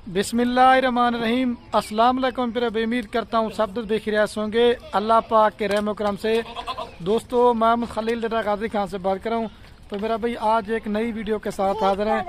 बिस्मिल्लाहिर्रहमानिर्रहीम। अस्सलाम वालेकुम। फिर उम्मीद करता हूँ सब दोस्त बेखैरियत होंगे अल्लाह पाक के रहम करम से। दोस्तों मैं खलील डेरा गाजी खान से बात कर रहा हूँ। तो मेरा भाई आज एक नई वीडियो के साथ हाजिर है।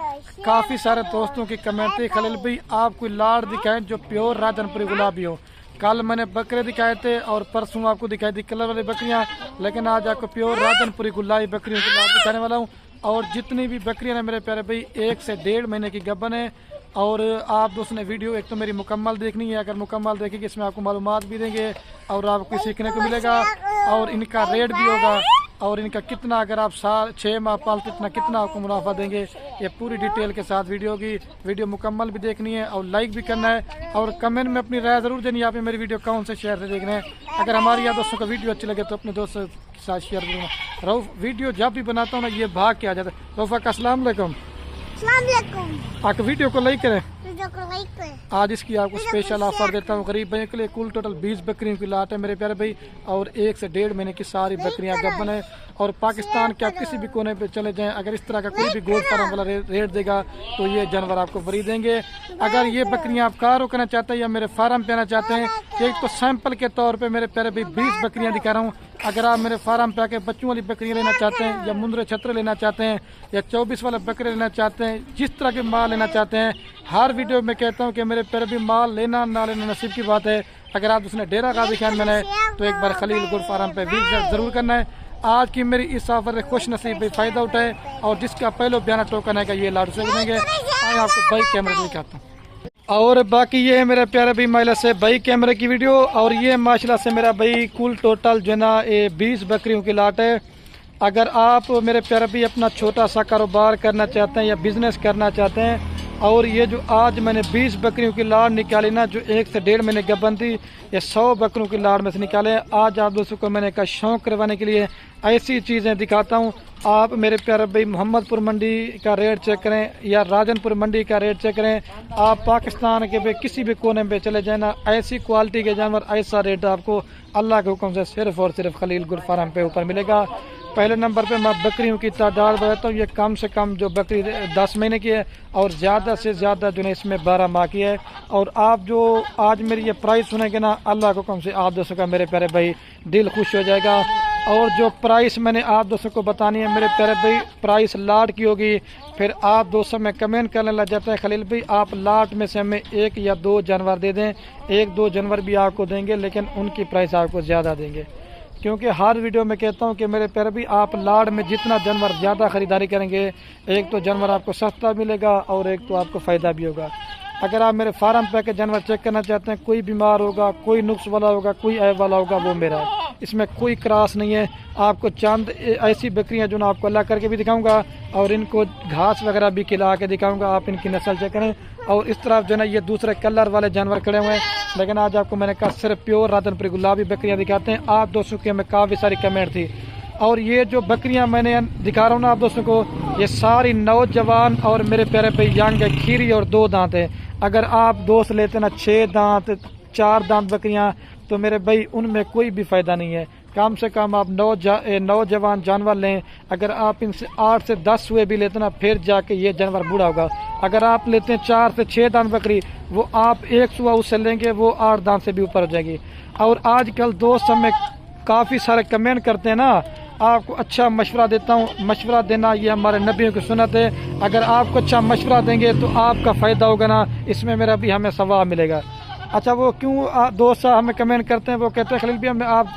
काफ़ी सारे दोस्तों की कमेंट थी, खलील भाई आप कोई लाड़ दिखाएं जो प्योर राजनपुरी गुलाबी हो। कल मैंने बकरे दिखाए थे और परसों आपको दिखाई थी कलर वाली बकरियाँ, लेकिन आज आपको प्योर राजनपुरी गुलाबी बकरियों की लाड़ दिखाने वाला हूँ। और जितनी भी बकरियाँ हैं मेरे प्यारे भाई 1 से 1.5 महीने की गब्बन है। और आप दोस्तों ने वीडियो एक तो मेरी मुकम्मल देखनी है, अगर मुकम्मल देखेंगे इसमें आपको मालूमात भी देंगे और आपको सीखने को मिलेगा और इनका रेट भी होगा और इनका कितना, अगर आप 6 माह पालते इतना कितना आपको मुनाफा देंगे, ये पूरी डिटेल के साथ वीडियो की। वीडियो मुकम्मल भी देखनी है और लाइक भी करना है और कमेंट में अपनी राय ज़रूर देनी है आप मेरी वीडियो कौन से शहर से देख रहे हैं। अगर हमारी यहाँ दोस्तों को वीडियो अच्छी लगे तो अपने दोस्तों के साथ शेयर करूँगा। रऊफ वीडियो जब भी बनाता हूँ ना ये भाग के आ जाता है। रऊफा का अस्सलाम वालेकुम। आप वीडियो को लाइक करें। आज इसकी आपको स्पेशल ऑफर देता हूँ गरीब भाइयों के लिए। कुल टोटल 20 बकरियों की लाट है मेरे प्यारे भाई और 1 से 1.5 महीने की सारी बकरियां गब्बन है। और पाकिस्तान के आप किसी भी कोने पे चले जाएं, अगर इस तरह का कोई भी गोश्त फार्म वाला रेट देगा तो ये जानवर आपको फ्री देंगे। अगर ये बकरियां आप कारो करना चाहते हैं या मेरे फार्म पे आना चाहते हैं, एक तो सैंपल के तौर पे मेरे प्यारे भाई 20 बकरियां दिखा रहा हूँ। अगर आप मेरे फार्म पे आके बच्चों वाली बकरियां लेना चाहते हैं या मुंदरे छत्र लेना चाहते हैं या 24 वाले बकरे लेना चाहते हैं, जिस तरह के माल लेना चाहते हैं, हर वीडियो में कहता हूँ कि मेरे प्यारे भी माल लेना ना लेना नसीब की बात है। अगर आप उसने डेरा गाजी खान में है तो एक बार खलील गुड फार्म पे विजिट जरूर करना है। आज की मेरी इस ऑफर से खुश नसीब भी फायदा उठाए और जिसका पहले बयाना टोकन है का ये लाड़ से देंगे। आए आपको बाइक कैमरे दिखाता हूँ। और बाकी ये है मेरे प्यारे भाई महिला से बाइक कैमरे की वीडियो। और ये माशाल्लाह से मेरा भाई कुल टोटल जो है ना ये 20 बकरियों की लाट है। अगर आप मेरे प्यारे भाई अपना छोटा सा कारोबार करना चाहते हैं या बिजनेस करना चाहते हैं, और ये जो आज मैंने 20 बकरियों की लाड़ निकाली ना जो 1 से 1.5 महीने गब्बन थी, ये 100 बकरियों की लाड़ में से निकाले। आज आप दोस्तों को मैंने का शौक करवाने के लिए ऐसी चीज़ें दिखाता हूँ। आप मेरे प्यारे भाई मोहम्मदपुर मंडी का रेट चेक करें या राजनपुर मंडी का रेट चेक करें। आप पाकिस्तान के किसी भी कोने पे चले जाए ना, ऐसी क्वालिटी के जानवर ऐसा रेट आपको अल्लाह के हुक्म से सिर्फ और सिर्फ खलील गुड फार्म पे ऊपर मिलेगा। पहले नंबर पे मैं बकरियों की तादाद बताता हूँ। ये कम से कम जो बकरी 10 महीने की है और ज़्यादा से ज़्यादा जो है इसमें 12 माह की है। और आप जो आज मेरी ये प्राइस सुनेंगे ना, अल्लाह के हुक्म से आप दोस्तों का मेरे प्यारे भाई दिल खुश हो जाएगा। और जो प्राइस मैंने आप दोस्तों को बतानी है मेरे प्यारे भाई, प्राइस लाट की होगी। फिर आप दोस्तों में कमेंट करने लग जाते हैं खलील भाई आप लाट में से हमें 1 या 2 जानवर दे दें। 1-2 जानवर भी आपको देंगे लेकिन उनकी प्राइस आपको ज़्यादा देंगे, क्योंकि हर वीडियो में कहता हूं कि मेरे प्यारे भी आप लाड़ में जितना जानवर ज़्यादा ख़रीदारी करेंगे, एक तो जानवर आपको सस्ता मिलेगा और एक तो आपको फ़ायदा भी होगा। अगर आप मेरे फार्म पे के जानवर चेक करना चाहते हैं, कोई बीमार होगा, कोई नुक्स वाला होगा, कोई ऐब वाला होगा, वो मेरा है। इसमें कोई क्रॉस नहीं है। आपको चंद ऐसी बकरियां जो ना आपको अल्लाह करके भी दिखाऊंगा और इनको घास वगैरह भी खिला के दिखाऊंगा। आप इनकी नस्ल चेक करें। और इस तरफ जो ना ये दूसरे कलर वाले जानवर खड़े हुए हैं, लेकिन आज आपको मैंने कहा सिर्फ प्योर राजनपुरी गुलाबी बकरियां दिखाते हैं। आप दोस्तों की हमें काफ़ी सारी कमेंट थी। और ये जो बकरियां मैंने दिखा रहा हूँ ना आप दोस्तों को, ये सारी नौजवान और मेरे प्यारे पे यंग है, खीरी और 2 दांत है। अगर आप दोस्त लेते ना 6 दांत 4 दांत बकरियां तो मेरे भाई उनमें कोई भी फ़ायदा नहीं है। कम से कम आप नौजवान जानवर लें। अगर आप इनसे 8 से 10 हुए भी लेते ना फिर जाके ये जानवर बूढ़ा होगा। अगर आप लेते हैं 4 से 6 दांत बकरी, वो आप 1 सुबह उससे लेंगे वो 8 दांत से भी ऊपर हो जाएगी। और आजकल दोस्त हमें काफ़ी सारे कमेंट करते हैं ना, आपको अच्छा मशवरा देता हूँ। मशवरा देना ये हमारे नबियों की सुन्नत है। अगर आपको अच्छा मशवरा देंगे तो आपका फ़ायदा होगा ना, इसमें मेरा भी हमें सवाब मिलेगा। अच्छा वो क्यों दोस्त हमें कमेंट करते हैं, वो कहते हैं खलील भी हमें आप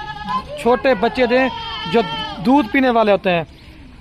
छोटे बच्चे दें जो दूध पीने वाले होते हैं।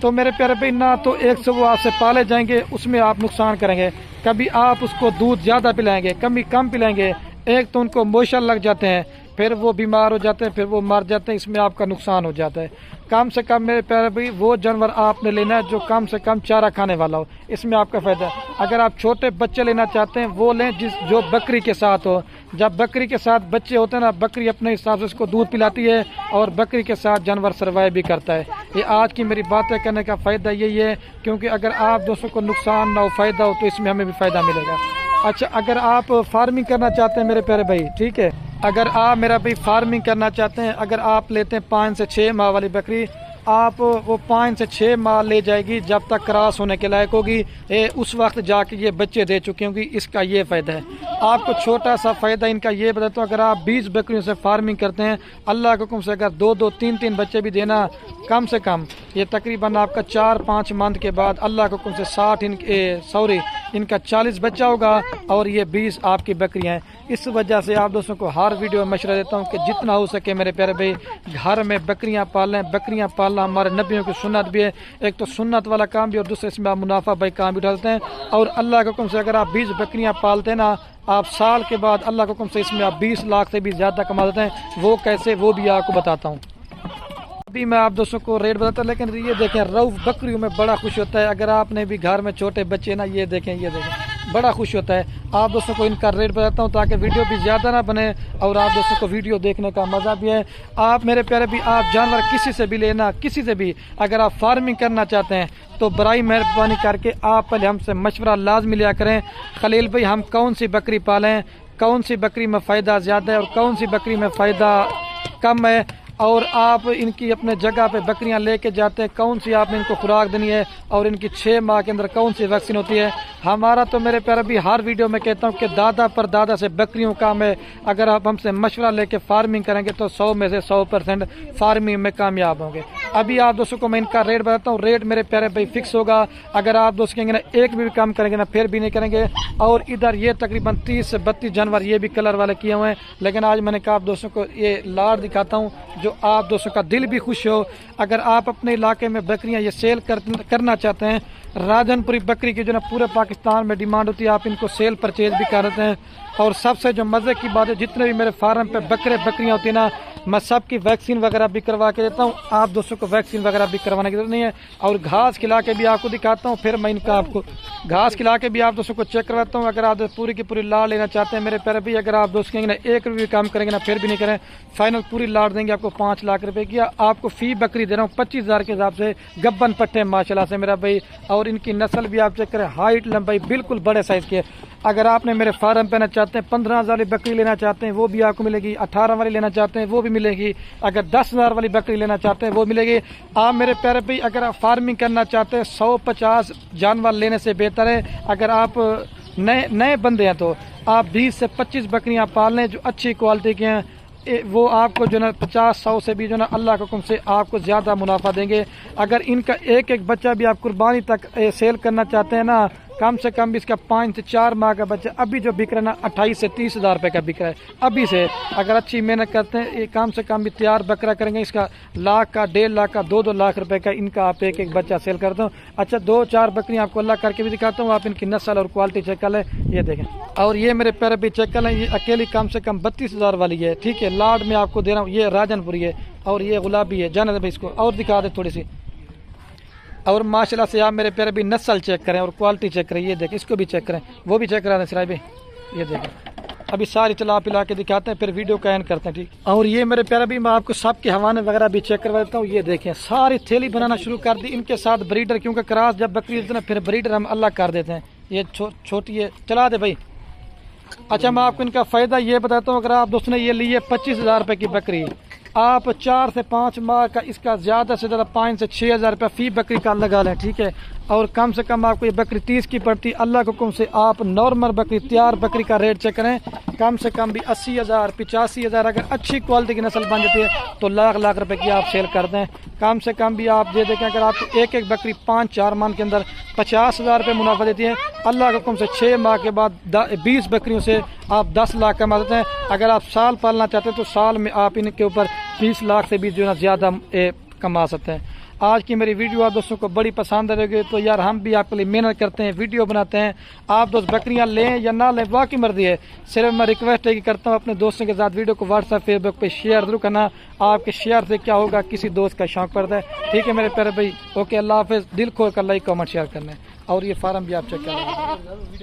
तो मेरे प्यारे भाई ना तो 1 सुबह आपसे पाले जाएंगे, उसमें आप नुकसान करेंगे। कभी आप उसको दूध ज़्यादा पिलाएंगे, कभी कम पिलाएंगे, एक तो उनको मोशन लग जाते हैं, फिर वो बीमार हो जाते हैं, फिर वो मर जाते हैं, इसमें आपका नुकसान हो जाता है। कम से कम मेरे प्यारे भाई वो जानवर आपने लेना है जो कम से कम चारा खाने वाला हो, इसमें आपका फ़ायदा है। अगर आप छोटे बच्चे लेना चाहते हैं वो लें जो बकरी के साथ हो। जब बकरी के साथ बच्चे होते हैं ना, बकरी अपने हिसाब से उसको दूध पिलाती है और बकरी के साथ जानवर सर्वाइव भी करता है। ये आज की मेरी बातें करने का फ़ायदा यही है, क्योंकि अगर आप दोस्तों को नुकसान ना हो फ़ायदा हो तो इसमें हमें भी फ़ायदा मिलेगा। अच्छा अगर आप फार्मिंग करना चाहते हैं मेरे प्यारे भाई, ठीक है, अगर आप मेरा भाई फार्मिंग करना चाहते हैं, अगर आप लेते हैं 5 से 6 माह वाली बकरी آپ وہ 5 سے 6 ماہ لے جائے گی جب تک کراس ہونے کے لائق ہوگی، اس وقت جا کے یہ بچے دے چکی ہوں گی۔ اس کا یہ فائدہ ہے۔ آپ کو چھوٹا سا فائدہ ان کا یہ بتاتا ہوں، اگر آپ 20 بکریوں سے فارمنگ کرتے ہیں، اللہ کے حکم سے اگر 2 3 بچے بھی دینا کم سے کم، یہ تقریباً آپ کا 4-5 منتھ کے بعد اللہ کے حکم سے 40 بچہ ہوگا، اور یہ 20 آپ کی بکریاں ہیں۔ اس وجہ سے آپ دوستوں کو ہر ویڈیو میں مشورہ دیتا ہوں کہ جتنا ہو سکے میرے پیارے بھائی گھر میں بکریاں پالیں۔ بکریاں پالنا ہمارے نبیوں کی سنت بھی ہے، ایک تو سنت والا کام بھی، اور دوسرے اس میں آپ منافع بھائی کام بھی اٹھاتے ہیں۔ اور اللہ کے حکم سے اگر آپ 20 بکریاں پالتے ہیں نا، آپ سال کے بعد اللہ کے حکم سے اس میں آپ 20 لاکھ سے بھی زیادہ کما دیتے ہیں۔ وہ کیسے، وہ بھی آپ کو بتاتا ہوں۔ ابھی میں آپ دوستوں کو ریٹ بتاتا ہوں، لیکن یہ دیکھیں روف بکریوں میں بڑا خوش ہوتا ہے۔ اگر آپ نے بھی گھر میں چھوٹے بچے نا، یہ دیکھیں بڑا خوش ہوتا ہے۔ آپ دوستوں کو ان کا ریٹ بتاتا ہوں تاکہ ویڈیو بھی زیادہ نہ بنے اور آپ دوستوں کو ویڈیو دیکھنے کا مزہ بھی ہے۔ آپ میرے پیارے بھی آپ جانور کسی سے بھی لینا، کسی سے بھی اگر آپ فارمنگ کرنا چاہتے ہیں تو برائے مہربانی کر کے آپ پہلے ہم سے مشورہ لازمی لیا کریں، خلیل بھائی ہم کون سی بکری پالیں، کون سی بکری میں فائدہ زیادہ ہے اور کون سی بکری میں فائدہ کم ہے، اور آپ ان کی اپنے جگہ پہ بکریاں لے کے جاتے ہیں، کون سی آپ نے ان کو خوراک دینی ہے اور ان کی 6 ماہ کے اندر کون سی ویکسین ہوتی ہے۔ ہمارا تو میرے پیارے بھی ہر ویڈیو میں کہتا ہوں کہ دادا پر دادا سے بکریوں کا میں اگر آپ ہم سے مشورہ لے کے فارمنگ کریں گے تو 100 میں سے 100% فارمنگ میں کامیاب ہوں گے۔ ابھی آپ دوستوں کو میں ان کا ریٹ بتاتا ہوں، ریٹ میرے پیارے بھائی فکس ہوگا۔ اگر آپ دوست کہیں گے نا ایک بھی کم کریں گے نا پھر بھی نہیں کریں گے۔ اور ادھر یہ تقریباً 30 سے 32 جانور یہ بھی کلر والے کیے ہوئے ہیں، لیکن آج میں نے کہا آپ دوستوں کو یہ لاٹ دکھاتا ہوں جو آپ دوستوں کا دل بھی خوش ہو۔ اگر آپ اپنے علاقے میں بکریاں یہ سیل کرنا چاہتے ہیں، راجن پوری بکری کی جو نا پورے پاکستان میں ڈیمانڈ ہوتی ہے، آپ ان کو سیل پرچیز بھی کرتے ہیں۔ اور سب سے جو مزے کی بات ہے، جتنے بھی میرے فارم پہ بکریاں ہوتی ہیں نا، میں سب کی ویکسین وغیرہ بھی کروا کے دیتا ہوں۔ آپ دوستوں کو ویکسین وغیرہ بھی کروانے کی ضرورت نہیں ہے، اور گھاس کھلا کے بھی آپ کو دکھاتا ہوں، پھر میں ان کا آپ کو گھاس کھلا کے بھی آپ دوستوں کو چیک کرواتا ہوں۔ اگر آپ پوری کی پوری لاٹ لینا چاہتے ہیں میرے پیارے بھی، اگر آپ دوست کہیں گے نا ایک بھی کام کریں گے نا پھر بھی نہیں کریں، فائنل پوری لاٹ دیں گے آپ کو 5 لاکھ روپے کی۔ آپ کو فی بکری دے رہا ہوں 25,000 کے حساب سے، گبن پٹھے ماشاءاللہ سے میرا بھائی، اور ان کی نسل بھی آپ چیک کریں، ہائٹ لمبائی بالکل بڑے سائز کی ہے۔ اگر آپ نے میرے فارم پہ لینا چاہتے ہیں 15,000 والی بکری لینا چاہتے ہیں وہ بھی آپ کو ملے گی، 18 والی لینا چاہتے ہیں وہ بھی ملے گی، اگر 10,000 والی بکری لینا چاہتے ہیں وہ ملے گی۔ آپ میرے پیارے بھائی اگر آپ فارمنگ کرنا چاہتے ہیں 150 جانور لینے سے بہتر ہے، اگر آپ نئے بندے ہیں تو آپ 20 سے 25 بکریاں پال لیں جو اچھی کوالٹی کی ہیں، وہ آپ کو جو نا 50-100 سے بھی جو نا اللہ کے حکم سے آپ کو زیادہ منافع دیں گے۔ اگر ان کا ایک بچہ بھی آپ قربانی تک سیل کرنا چاہتے ہیں نا، کم سے کم بھی اس کا 5 سے 4 ماہ کا بچہ ابھی جو بک رہا ہے نا 28 سے 30,000 روپے کا بک رہا ہے ابھی سے۔ اگر اچھی محنت کرتے ہیں یہ کم سے کم بھی تیار بکرا کریں گے، اس کا 1 لاکھ کا 1.5 لاکھ کا 2 لاکھ روپے کا ان کا آپ ایک بچہ سیل کرتا ہوں۔ اچھا 2-4 بکریاں آپ کو اللہ کر کے بھی دکھاتا ہوں، آپ ان کی نسل اور کوالٹی چیک کر لیں، یہ دیکھیں۔ اور یہ میرے پیارے بھی چیک کر لیں، یہ اکیلی کم سے کم 32,000 والی ہے، ٹھیک ہے، لاڈ میں آپ کو دے رہا ہوں۔ یہ راجن پوری ہے اور یہ گلابی ہے، جانے دیں بھائی اس کو اور دکھا دیں تھوڑی سی۔ اور ماشاءاللہ سے آپ میرے پیارے بھی نسل چیک کریں اور کوالٹی چیک کریں، یہ دیکھیں، اس کو بھی چیک کریں، وہ بھی چیک کرا دیں سراج بھائی، یہ دیکھیں۔ ابھی ساری چلا پلا کے دکھاتے ہیں پھر ویڈیو کا اینڈ کرتے ہیں، ٹھیک۔ اور یہ میرے پیارے بھی میں آپ کو سب کے حوانے وغیرہ بھی چیک کروا دیتا ہوں، یہ دیکھیں ساری تھیلی بنانا شروع کر دی ان کے ساتھ بریڈر، کیونکہ کراس جب بکری ہوتی ہے نا پھر بریڈر ہم اللہ کر دیتے ہیں۔ یہ چھوٹی ہے، چلا دے بھائی۔ اچھا میں آپ کو ان کا فائدہ یہ بتاتا ہوں، اگر آپ دوست نے یہ لی ہے 25,000 روپے کی بکری، آپ 4 سے 5 ماہ کا اس کا زیادہ سے زیادہ 5 سے 6,000 روپے فی بکری کا لگا لیں، ٹھیک ہے۔ اور کم سے کم آپ کو یہ بکری 30 کی پڑتی، اللہ کے حکم سے آپ نارمل بکری تیار بکری کا ریٹ چیک کریں، کم سے کم بھی 80,000 85,000، اگر اچھی کوالٹی کی نسل بن جاتی ہے تو لاکھ روپے کی آپ سیل کر دیں۔ کم سے کم بھی آپ یہ دیکھیں اگر آپ کو ایک بکری 5-4 ماہ کے اندر 50,000 روپے منافع دیتی ہے، اللہ کے حکم سے 6 ماہ کے بعد 20 بکریوں سے آپ 10 لاکھ کما دیتے ہیں۔ اگر آپ سال پالنا چاہتے ہیں تو سال میں آپ ان کے اوپر 20 لاکھ سے بھی جو ہے زیادہ کما سکتے ہیں۔ آج کی میری ویڈیو آپ دوستوں کو بڑی پسند آئے گی، تو یار ہم بھی آپ کے لیے محنت کرتے ہیں، ویڈیو بناتے ہیں، آپ دوست بکریاں لیں یا نہ لیں وہ کی مرضی ہے، صرف میں ریکویسٹ ہے کہ کرتا ہوں اپنے دوستوں کے ساتھ ویڈیو کو واٹس ایپ فیس بک پہ شیئر ضرور کرنا، آپ کے شیئر سے کیا ہوگا کسی دوست کا شوق پڑتا ہے، ٹھیک ہے میرے پیارے بھائی، اوکے اللہ حافظ، دل کھول کر لائک کامنٹ شیئر کرنا ہے، اور یہ فارم بھی آپ چیک کر لیں۔